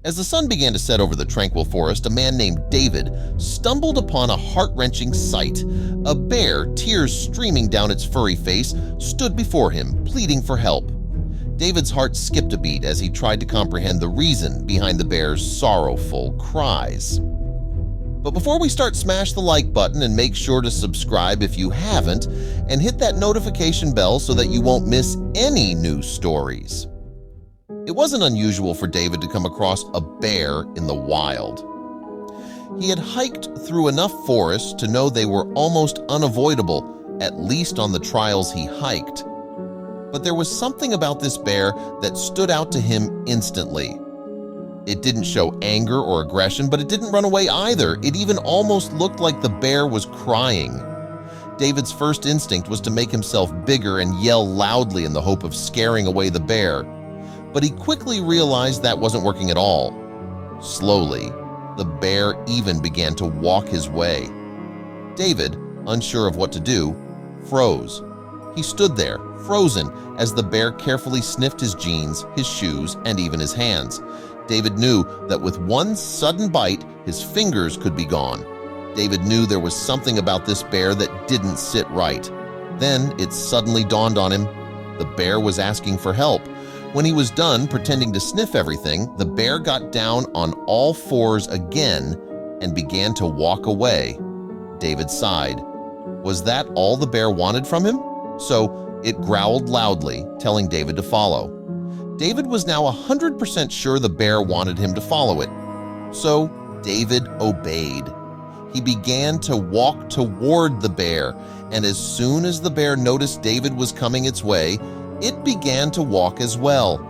As the sun began to set over the tranquil forest, a man named David stumbled upon a heart-wrenching sight. A bear, tears streaming down its furry face, stood before him, pleading for help. David's heart skipped a beat as he tried to comprehend the reason behind the bear's sorrowful cries. But before we start, smash the like button and make sure to subscribe if you haven't, and hit that notification bell so that you won't miss any new stories. It wasn't unusual for David to come across a bear in the wild. He had hiked through enough forests to know they were almost unavoidable, at least on the trails he hiked. But there was something about this bear that stood out to him instantly. It didn't show anger or aggression, but it didn't run away either. It even almost looked like the bear was crying. David's first instinct was to make himself bigger and yell loudly in the hope of scaring away the bear. But he quickly realized that wasn't working at all. Slowly, the bear even began to walk his way. David, unsure of what to do, froze. He stood there, frozen, as the bear carefully sniffed his jeans, his shoes, and even his hands. David knew that with one sudden bite, his fingers could be gone. David knew there was something about this bear that didn't sit right. Then it suddenly dawned on him. The bear was asking for help. When he was done pretending to sniff everything, the bear got down on all fours again and began to walk away. David sighed. Was that all the bear wanted from him? So it growled loudly, telling David to follow. David was now 100% sure the bear wanted him to follow it. So David obeyed. He began to walk toward the bear, and as soon as the bear noticed David was coming its way, it began to walk as well.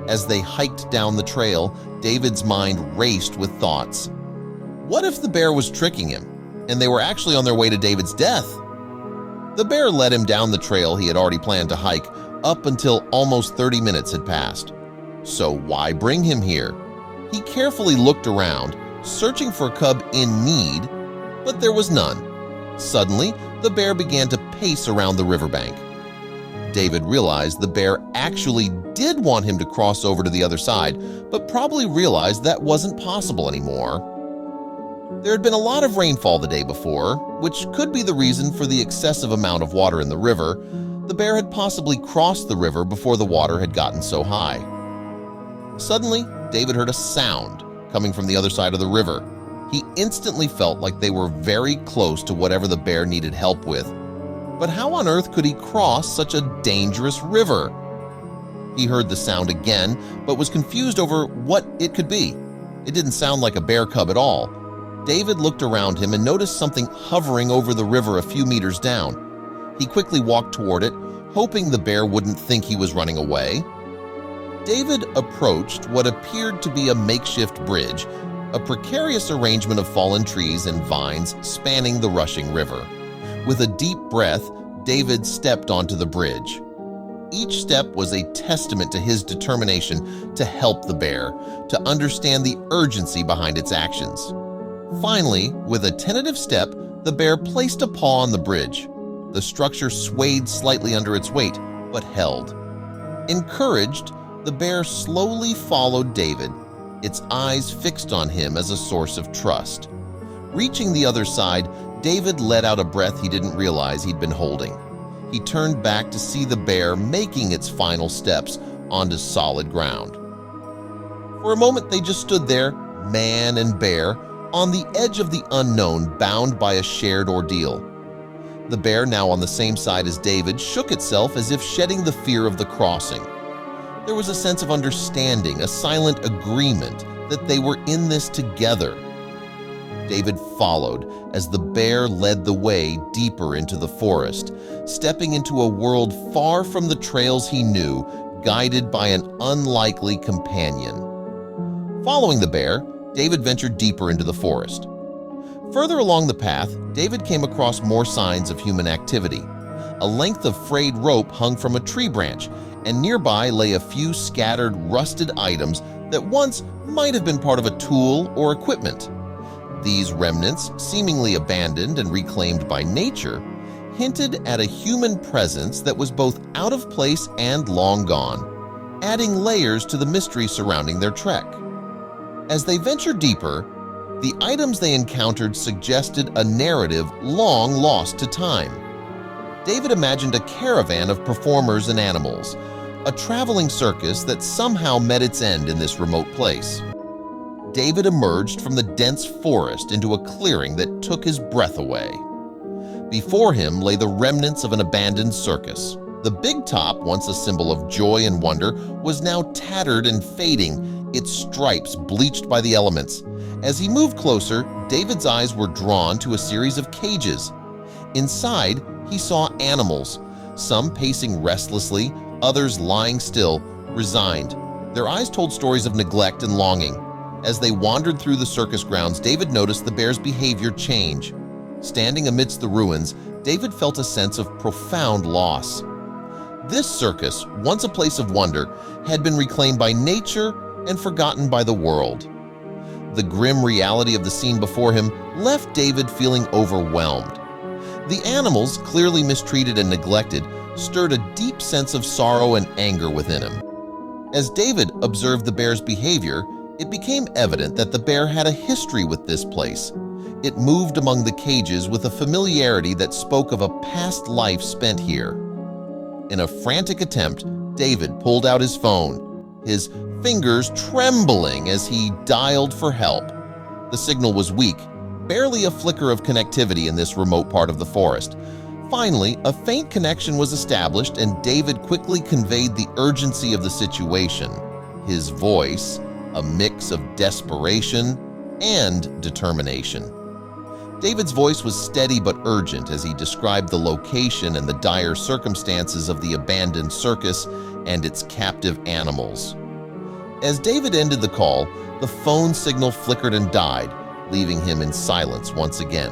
As they hiked down the trail, David's mind raced with thoughts. What if the bear was tricking him, and they were actually on their way to David's death? The bear led him down the trail he had already planned to hike, up until almost 30 minutes had passed. So why bring him here? He carefully looked around, searching for a cub in need, but there was none. Suddenly, the bear began to pace around the riverbank. David realized the bear actually did want him to cross over to the other side, but probably realized that wasn't possible anymore. There had been a lot of rainfall the day before, which could be the reason for the excessive amount of water in the river. The bear had possibly crossed the river before the water had gotten so high. Suddenly, David heard a sound coming from the other side of the river. He instantly felt like they were very close to whatever the bear needed help with. But how on earth could he cross such a dangerous river? He heard the sound again, but was confused over what it could be. It didn't sound like a bear cub at all. David looked around him and noticed something hovering over the river a few meters down. He quickly walked toward it, hoping the bear wouldn't think he was running away. David approached what appeared to be a makeshift bridge, a precarious arrangement of fallen trees and vines spanning the rushing river. With a deep breath, David stepped onto the bridge. Each step was a testament to his determination to help the bear, to understand the urgency behind its actions. Finally, with a tentative step, the bear placed a paw on the bridge. The structure swayed slightly under its weight, but held. Encouraged, the bear slowly followed David, its eyes fixed on him as a source of trust. Reaching the other side, David let out a breath he didn't realize he'd been holding. He turned back to see the bear making its final steps onto solid ground. For a moment, they just stood there, man and bear, on the edge of the unknown, bound by a shared ordeal. The bear, now on the same side as David, shook itself as if shedding the fear of the crossing. There was a sense of understanding, a silent agreement that they were in this together. David followed as the bear led the way deeper into the forest, stepping into a world far from the trails he knew, guided by an unlikely companion. Following the bear, David ventured deeper into the forest. Further along the path, David came across more signs of human activity. A length of frayed rope hung from a tree branch, and nearby lay a few scattered, rusted items that once might have been part of a tool or equipment. These remnants, seemingly abandoned and reclaimed by nature, hinted at a human presence that was both out of place and long gone, adding layers to the mystery surrounding their trek. As they ventured deeper, the items they encountered suggested a narrative long lost to time. David imagined a caravan of performers and animals, a traveling circus that somehow met its end in this remote place. David emerged from the dense forest into a clearing that took his breath away. Before him lay the remnants of an abandoned circus. The big top, once a symbol of joy and wonder, was now tattered and fading, its stripes bleached by the elements. As he moved closer, David's eyes were drawn to a series of cages. Inside, he saw animals, some pacing restlessly, others lying still, resigned. Their eyes told stories of neglect and longing. As they wandered through the circus grounds, David noticed the bear's behavior change. Standing amidst the ruins, David felt a sense of profound loss. This circus, once a place of wonder, had been reclaimed by nature and forgotten by the world. The grim reality of the scene before him left David feeling overwhelmed. The animals, clearly mistreated and neglected, stirred a deep sense of sorrow and anger within him. As David observed the bear's behavior, it became evident that the bear had a history with this place. It moved among the cages with a familiarity that spoke of a past life spent here. In a frantic attempt, David pulled out his phone, his fingers trembling as he dialed for help. The signal was weak, barely a flicker of connectivity in this remote part of the forest. Finally, a faint connection was established, and David quickly conveyed the urgency of the situation. His voice, a mix of desperation and determination. David's voice was steady but urgent as he described the location and the dire circumstances of the abandoned circus and its captive animals. As David ended the call, the phone signal flickered and died, leaving him in silence once again.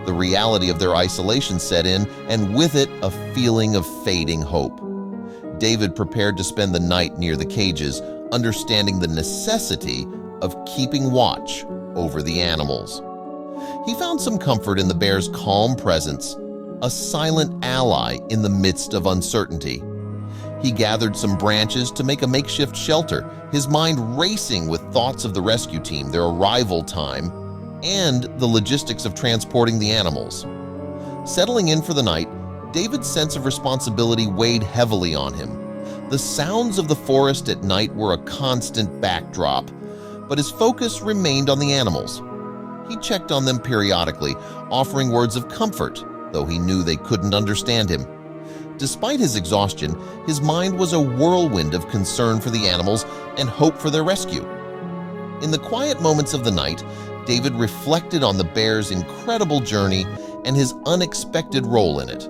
The reality of their isolation set in, and with it a feeling of fading hope. David prepared to spend the night near the cages, understanding the necessity of keeping watch over the animals. He found some comfort in the bear's calm presence, a silent ally in the midst of uncertainty. He gathered some branches to make a makeshift shelter, his mind racing with thoughts of the rescue team, their arrival time, and the logistics of transporting the animals. Settling in for the night, David's sense of responsibility weighed heavily on him. The sounds of the forest at night were a constant backdrop, but his focus remained on the animals. He checked on them periodically, offering words of comfort, though he knew they couldn't understand him. Despite his exhaustion, his mind was a whirlwind of concern for the animals and hope for their rescue. In the quiet moments of the night, David reflected on the bear's incredible journey and his unexpected role in it.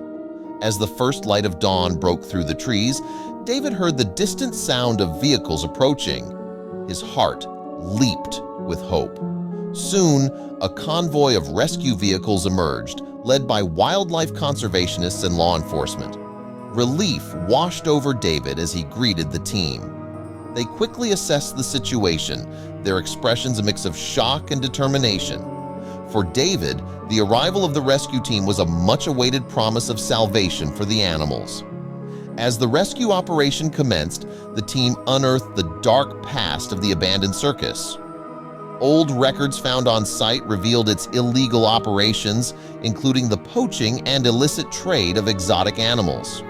As the first light of dawn broke through the trees, David heard the distant sound of vehicles approaching. His heart leaped with hope. Soon, a convoy of rescue vehicles emerged, led by wildlife conservationists and law enforcement. Relief washed over David as he greeted the team. They quickly assessed the situation, their expressions a mix of shock and determination. For David, the arrival of the rescue team was a much-awaited promise of salvation for the animals. As the rescue operation commenced, the team unearthed the dark past of the abandoned circus. Old records found on site revealed its illegal operations, including the poaching and illicit trade of exotic animals.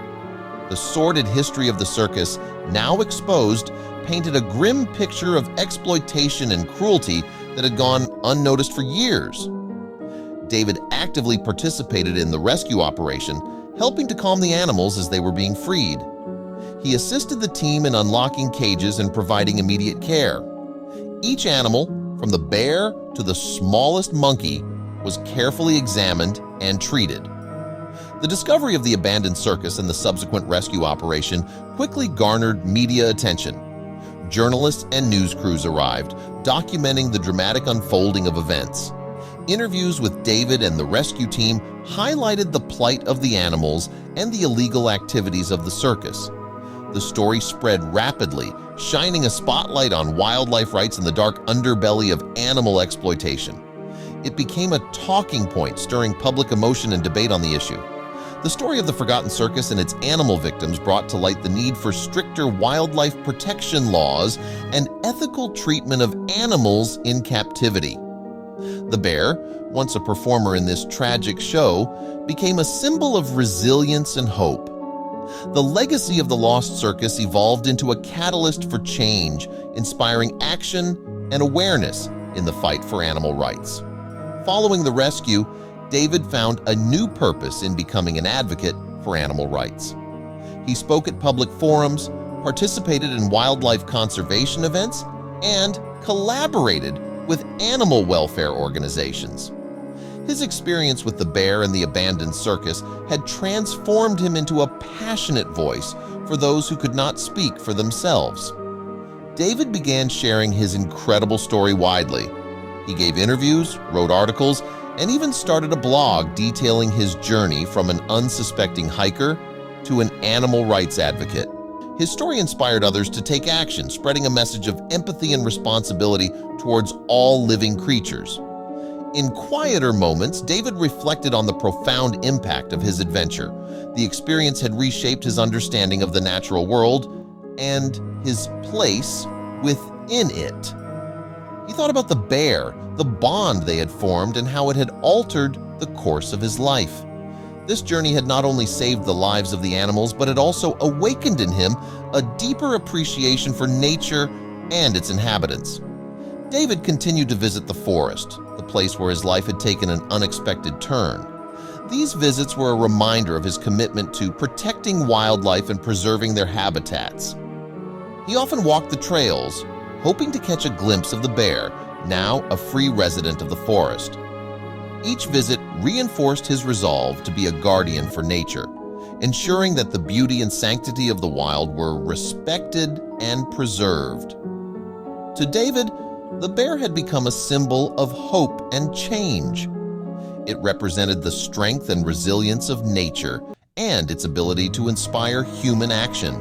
The sordid history of the circus, now exposed, painted a grim picture of exploitation and cruelty that had gone unnoticed for years. David actively participated in the rescue operation, helping to calm the animals as they were being freed. He assisted the team in unlocking cages and providing immediate care. Each animal, from the bear to the smallest monkey, was carefully examined and treated. The discovery of the abandoned circus and the subsequent rescue operation quickly garnered media attention. Journalists and news crews arrived, documenting the dramatic unfolding of events. Interviews with David and the rescue team highlighted the plight of the animals and the illegal activities of the circus. The story spread rapidly, shining a spotlight on wildlife rights and the dark underbelly of animal exploitation. It became a talking point, stirring public emotion and debate on the issue. The story of the forgotten circus and its animal victims brought to light the need for stricter wildlife protection laws and ethical treatment of animals in captivity. The bear, once a performer in this tragic show, became a symbol of resilience and hope. The legacy of the lost circus evolved into a catalyst for change, inspiring action and awareness in the fight for animal rights. Following the rescue, David found a new purpose in becoming an advocate for animal rights. He spoke at public forums, participated in wildlife conservation events, and collaborated with animal welfare organizations. His experience with the bear and the abandoned circus had transformed him into a passionate voice for those who could not speak for themselves. David began sharing his incredible story widely. He gave interviews, wrote articles, and even started a blog detailing his journey from an unsuspecting hiker to an animal rights advocate. His story inspired others to take action, spreading a message of empathy and responsibility towards all living creatures. In quieter moments, David reflected on the profound impact of his adventure. The experience had reshaped his understanding of the natural world and his place within it. He thought about the bear, the bond they had formed, and how it had altered the course of his life. This journey had not only saved the lives of the animals, but it also awakened in him a deeper appreciation for nature and its inhabitants. David continued to visit the forest, the place where his life had taken an unexpected turn. These visits were a reminder of his commitment to protecting wildlife and preserving their habitats. He often walked the trails, hoping to catch a glimpse of the bear, now a free resident of the forest. Each visit reinforced his resolve to be a guardian for nature, ensuring that the beauty and sanctity of the wild were respected and preserved. To David, the bear had become a symbol of hope and change. It represented the strength and resilience of nature and its ability to inspire human action.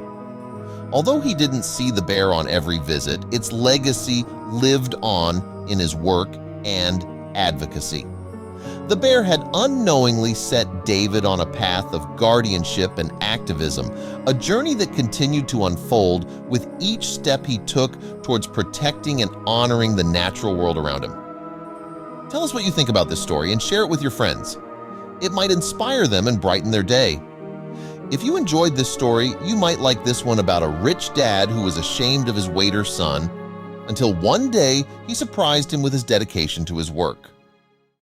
Although he didn't see the bear on every visit, its legacy lived on in his work and advocacy. The bear had unknowingly set David on a path of guardianship and activism, a journey that continued to unfold with each step he took towards protecting and honoring the natural world around him. Tell us what you think about this story and share it with your friends. It might inspire them and brighten their day. If you enjoyed this story, you might like this one about a rich dad who was ashamed of his waiter son until one day he surprised him with his dedication to his work.